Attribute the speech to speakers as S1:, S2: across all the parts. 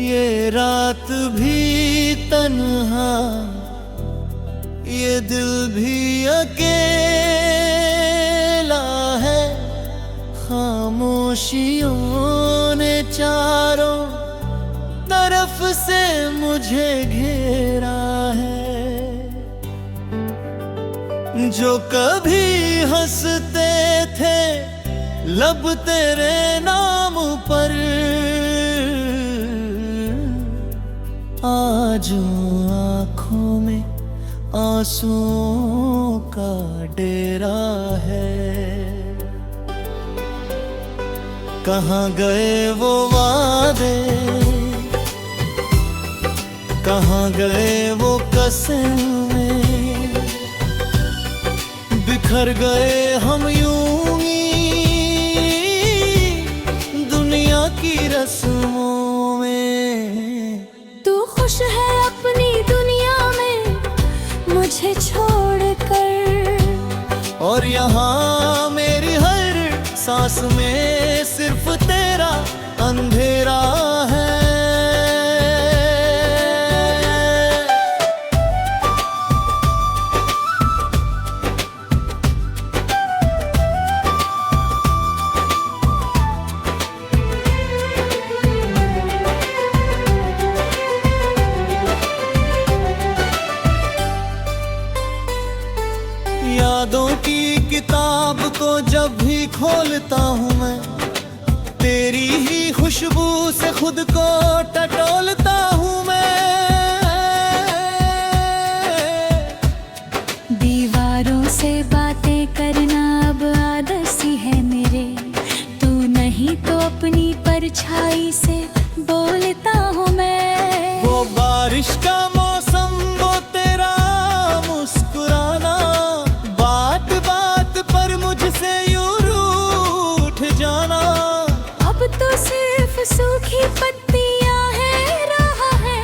S1: ये रात भी तन्हा, ये दिल भी अकेला है। खामोशियों ने चारों तरफ से मुझे घेरा है। जो कभी हंसते थे लब तेरे नाम पर, आज आँखों में आंसुओं का डेरा है। कहाँ गए वो वादे, कहाँ गए वो कसमें, बिखर गए हम यूं ही दुनिया की रस्मों में।
S2: तू खुश है अपनी दुनिया में मुझे छोड़कर,
S1: और यहाँ मेरी हर सांस में सिर्फ तेरा अंधेरा है। यादों की किताब को जब भी खोलता हूँ मैं, तेरी ही खुशबू से खुद को टटोलता हूँ मैं।
S2: दीवारों से बातें करना अब आदत सी है मेरे, तू नहीं तो अपनी परछाई से बोलता हूँ मैं।
S1: वो बारिश का मौसम, वो तेरा मुस्कुराना, बात बात पर मुझसे यूं रूठ जाना।
S2: अब तो सिर्फ सूखी पत्तियां है रहा है,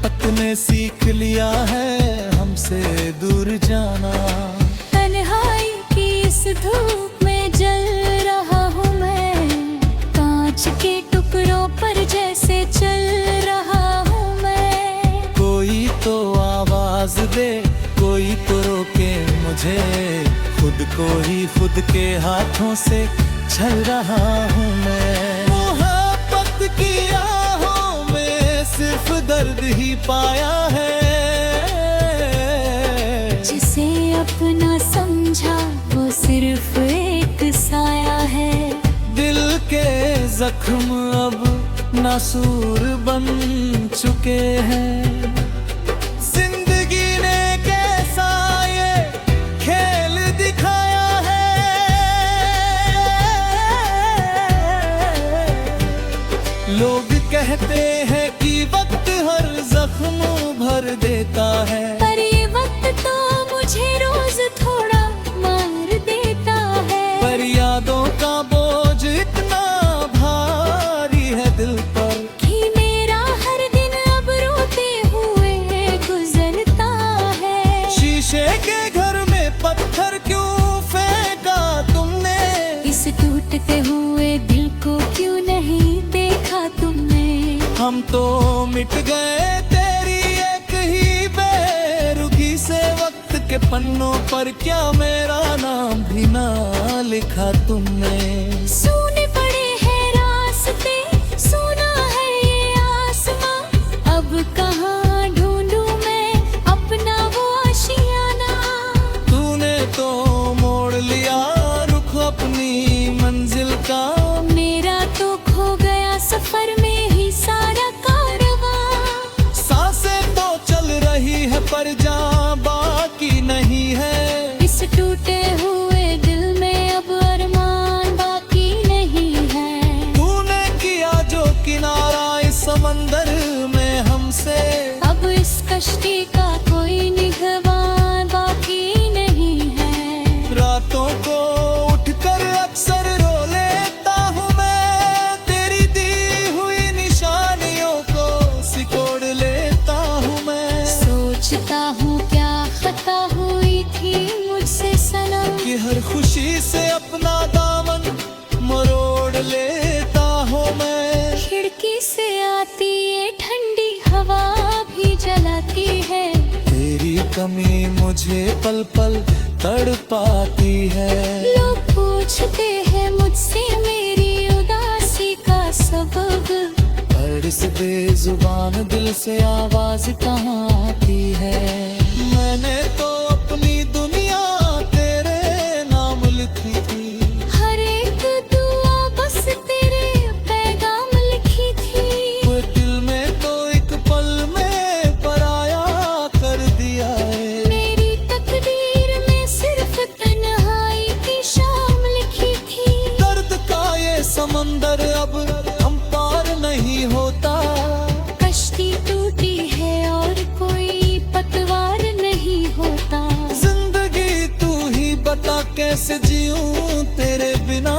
S1: वक्त ने सीख लिया है हमसे दूर जाना।
S2: तन्हाई की इस धूप में जल रहा हूँ मैं, कांच के टुकड़ों पर जैसे चल रहा हूँ मैं।
S1: कोई तो आवाज दे, कोई तो रोके मुझे, खुद को ही खुद के हाथों से छल रहा हूँ मैं। मोहब्बत की आहों में सिर्फ दर्द ही पाया है,
S2: जिसे अपना समझा वो सिर्फ एक साया है।
S1: दिल के जख्म अब नासूर बन चुके हैं। जिंदगी ने कैसा ये खेल दिखाया है, लोग कहते हैं कि वक्त हर जख्म भर देता है,
S2: पर ये वक्त तो मुझे रोज थोड़ा मार देता है।
S1: पर यादों का बोझ इतना भारी है दिल पर,
S2: कि मेरा हर दिन अब रोते हुए गुजरता है।
S1: शीशे के घर में पत्थर क्यों फेंका तुमने,
S2: इस टूटते हुए दिल को क्यों नहीं देखा तुमने।
S1: हम तो मिट गए तेरी एक ही बेरुखी से, वक्त के पन्नों पर क्या मेरा नाम भी ना लिखा तुमने।
S2: सूने पड़े हैं रास्ते, सुना है ये आसमां, अब कहाँ ढूंढूं मैं अपना वो आशियाना।
S1: तूने तो मोड़ लिया रुख अपनी मंजिल का,
S2: मेरा तो खो गया सफर में ही सारा कारवां।
S1: सांसें तो चल रही है पर जान बाकी नहीं है,
S2: इस टूटे हुए दिल में अब अरमान बाकी नहीं है।
S1: तूने किया जो किनारा इस समंदर में हमसे,
S2: अब इस कश्ती का कोई निगहबान बाकी नहीं है।
S1: रातों को उठकर अक्सर रो लेता हूँ मैं, तेरी दी हुई निशानियों को सिकोड़ लेता हूँ मैं।
S2: सोचता हूँ क्या खता हुई थी मुझसे सनम,
S1: कि हर खुशी से अपना दामन मरोड़ लेता हूँ मैं।
S2: खिड़की से आती
S1: कमी मुझे पल पल तड़पाती है।
S2: लोग पूछते हैं मुझसे मेरी उदासी का सबब,
S1: पर इस बेजुबान दिल से आवाज कहाँ आती है। मैंने तो अपनी दुनिया तेरे नाम लिखी थी,
S2: हर एक दुआ बस तेरे पैगाम लिखी थी।
S1: वो दिल में तो एक पल में पराया कर दिया है।
S2: मेरी तकदीर में सिर्फ तन्हाई की शाम लिखी थी।
S1: दर्द का ये समंदर अब हम पार नहीं होता।
S2: कश्ती टूटी है और कोई पतवार नहीं होता।
S1: जिंदगी तू ही बता कैसे जीऊं तेरे बिना।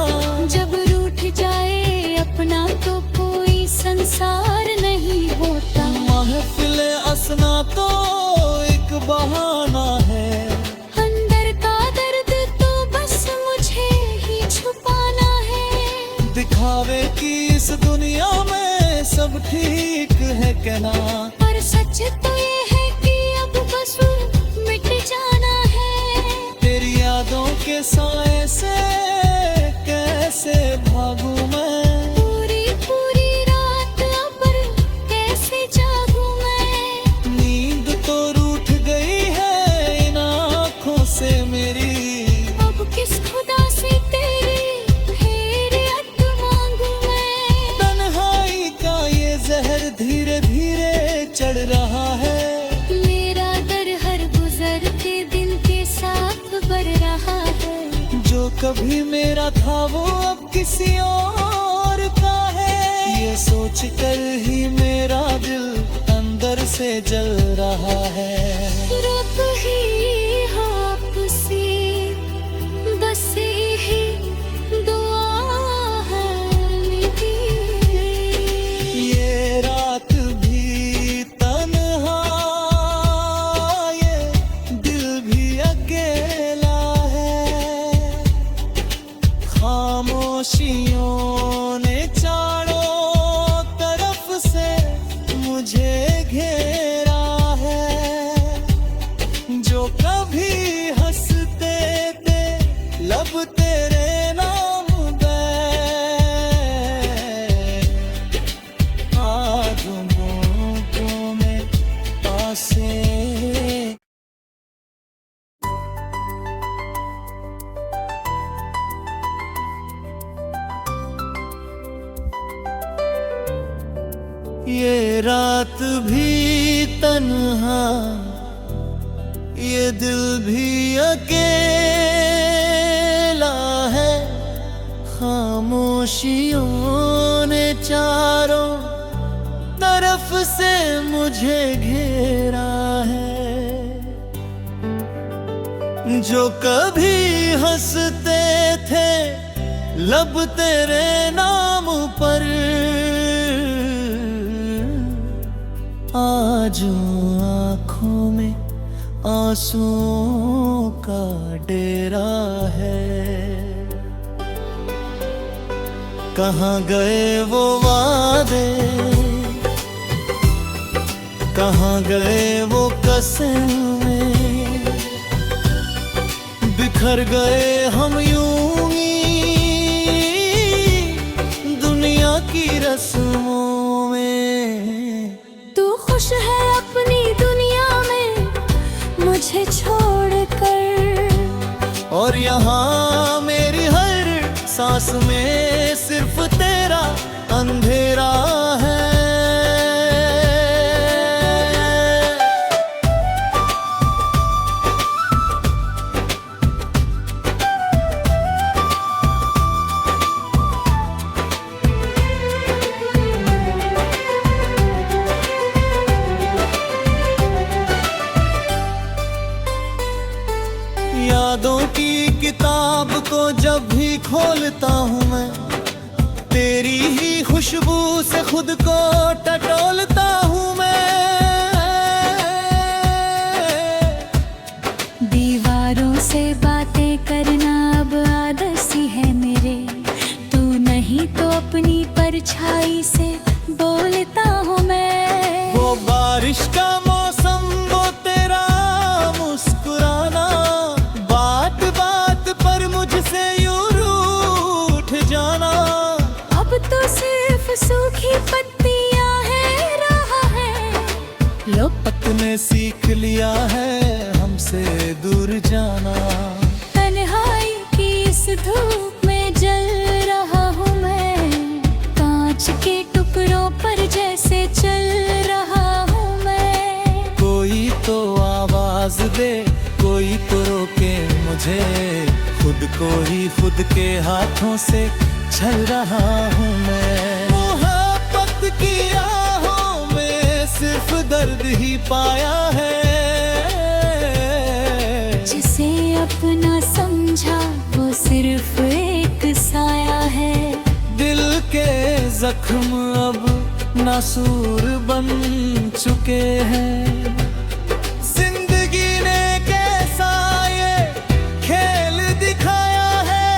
S2: जब रूठ जाए अपना तो कोई संसार नहीं होता।
S1: महफिले असना तो एक बहाना है।
S2: अंदर का दर्द तो बस मुझे ही छुपाना है।
S1: दिखावे की इस दुनिया में सब ठीक है कहना।
S2: पर सच तो ये है कि अब बस मिट जाना है।
S1: तेरी यादों के साए से कैसे भागूं मैं।
S2: पूरी पूरी रात अब कैसे जागूं मैं।
S1: नींद तो रूठ गई है इन आँखों से मेरी।
S2: अब किस खुदा से तेरी खैरियत मांगूं मैं।
S1: तन्हाई का ये जहर धीरे धीरे चढ़ रहा है।
S2: मेरा दर हर गुजरते दिन के साथ बढ़ रहा है।
S1: जो कभी मेरा था वो अब किसी और का है। ये सोच कर ही मेरा दिल अंदर से जल रहा है।
S2: रब ही आपसे बस ही दुआ है मेरी।
S1: ये रात भी तन्हा, ये दिल भी अकेला है। खामोशियों ने चारों तरफ से मुझे घेरा है। जो कभी हंसते थे लब तेरे नाम पे, आज मोहब्बतों में आसे। ये रात भी तन्हा, ये दिल भी अकेला है। खामोशियों ने चारों तरफ से मुझे घेरा है। जो कभी हंसते थे लब तेरे नाम पर, आज आँखों में आंसुओं का डेरा है। कहाँ गए वो वादे, कहाँ गए वो कसमें। बिखर गए हम यूं ही दुनिया की रस्मों में।
S2: तू खुश है अपनी दुनिया में मुझे छोड़कर,
S1: और यहाँ मेरी हर सांस में सिर्फ तेरा अंधेरा है। यादों की किताब को जब भी खोलता हूँ मैं, तेरी ही खुशबू से खुद को टटोलता हूँ मैं।
S2: दीवारों से बातें करना अब आदत सी है मेरे। तू नहीं तो अपनी परछाई से बोलता हूँ मैं।
S1: वो बारिश का मौसम, वो तेरा ने सीख लिया है हमसे दूर जाना।
S2: तन्हाई की इस धूप में जल रहा हूँ मैं, कांच के टुकड़ों पर जैसे चल रहा हूँ मैं।
S1: कोई तो आवाज दे, कोई तो रोके मुझे, खुद को ही खुद के हाथों से छल रहा हूँ मैं। मोहब्बत की आहों में सिर्फ दर्द ही पाया है,
S2: जिसे अपना समझा वो सिर्फ एक साया है।
S1: दिल के जख्म अब नासूर बन चुके हैं। जिंदगी ने कैसा ये खेल दिखाया है,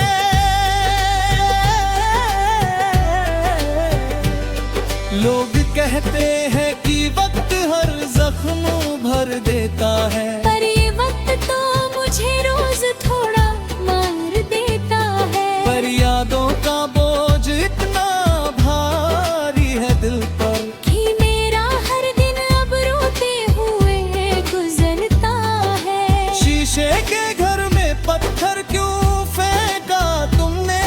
S1: लोग कहते हैं कि वक्त हर जख्म भर देता है,
S2: पर ये वक्त तो मुझे रोज थोड़ा मार देता है।
S1: पर यादों का बोझ इतना भारी है दिल पर,
S2: कि मेरा हर दिन अब रोते हुए गुजरता है।
S1: शीशे के घर में पत्थर क्यों फेंका तुमने,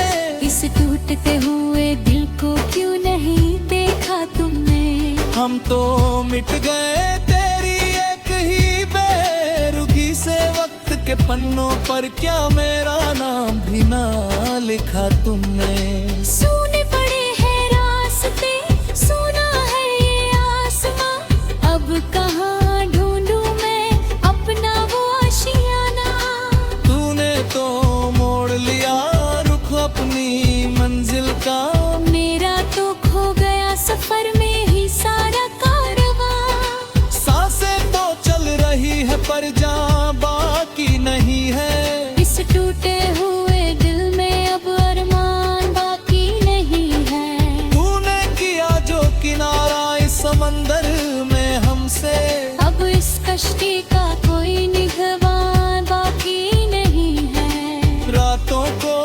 S2: इस टूटते हुए दिल को क्यों नहीं देखा तुमने।
S1: हम तो मिट गए तेरी एक ही बेरुखी से, वक्त के पन्नों पर क्या मेरा नाम भी ना लिखा तुमने।
S2: सूने पड़े हैं रास्ते, सुना है ये आसमां, अब कहाँ ढूंढूं मैं अपना वो आशियाना।
S1: तूने तो मोड़ लिया रुख अपनी मंजिल का,
S2: मेरा तो खो गया सफर में ही सारा कारवां।
S1: सांसें तो चल रही है पर जान बाकी नहीं है,
S2: इस टूटे हुए दिल में अब अरमान बाकी नहीं है।
S1: तूने किया जो किनारा इस समंदर में हमसे,
S2: अब इस कश्ती का कोई निगहबान बाकी नहीं है।
S1: रातों को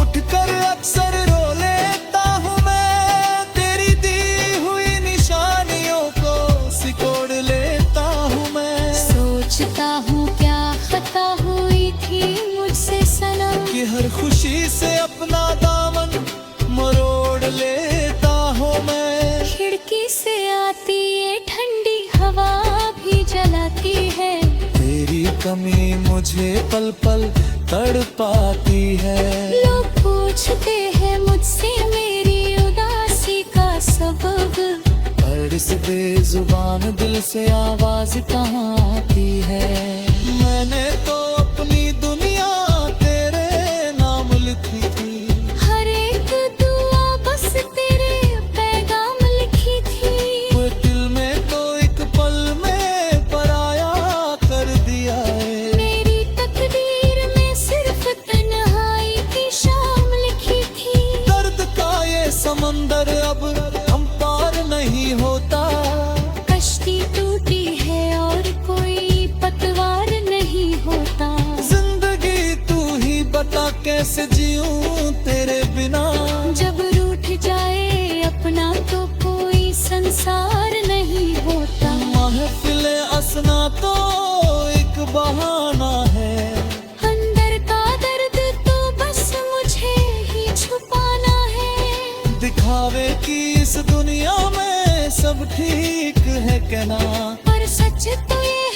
S1: उठकर अक्सर रो लेता हूँ मैं, तेरी दी हुई निशानियों को सिकोड़ लेता हूँ मैं।
S2: सोचता हूँ क्या खता हुई थी मुझसे सनम,
S1: कि हर खुशी से अपना दामन मरोड़ लेता हूँ मैं।
S2: खिड़की से आती ये ठंडी हवा भी जलाती है।
S1: तेरी कमी मुझे पल पल तड़पाती है।
S2: लोग पूछते हैं मुझसे मेरी उदासी का सबब,
S1: पर इस बेजुबान दिल से आवाज कहाँ आती है। मैंने तो अपनी दुनिया तेरे नाम लिखी थी,
S2: हर एक दुआ बस तेरे पैगाम लिखी थी।
S1: वो दिल में तो एक पल में पराया कर दिया है।
S2: मेरी तकदीर में सिर्फ तन्हाई की शाम लिखी थी।
S1: दर्द का ये समंदर अब हम पार नहीं होता,
S2: कश्ती टूटी है और कोई पतवार नहीं होता।
S1: जिंदगी तू ही बता कैसे जीऊं तेरे बिना।
S2: जब रूठ जाए अपना तो कोई संसार नहीं होता।
S1: महफिले असना तो एक बहाना है,
S2: अंदर का दर्द तो बस मुझे ही छुपाना है।
S1: दिखावे की इस दुनिया में सब ठीक है कहना,
S2: पर सच तो ये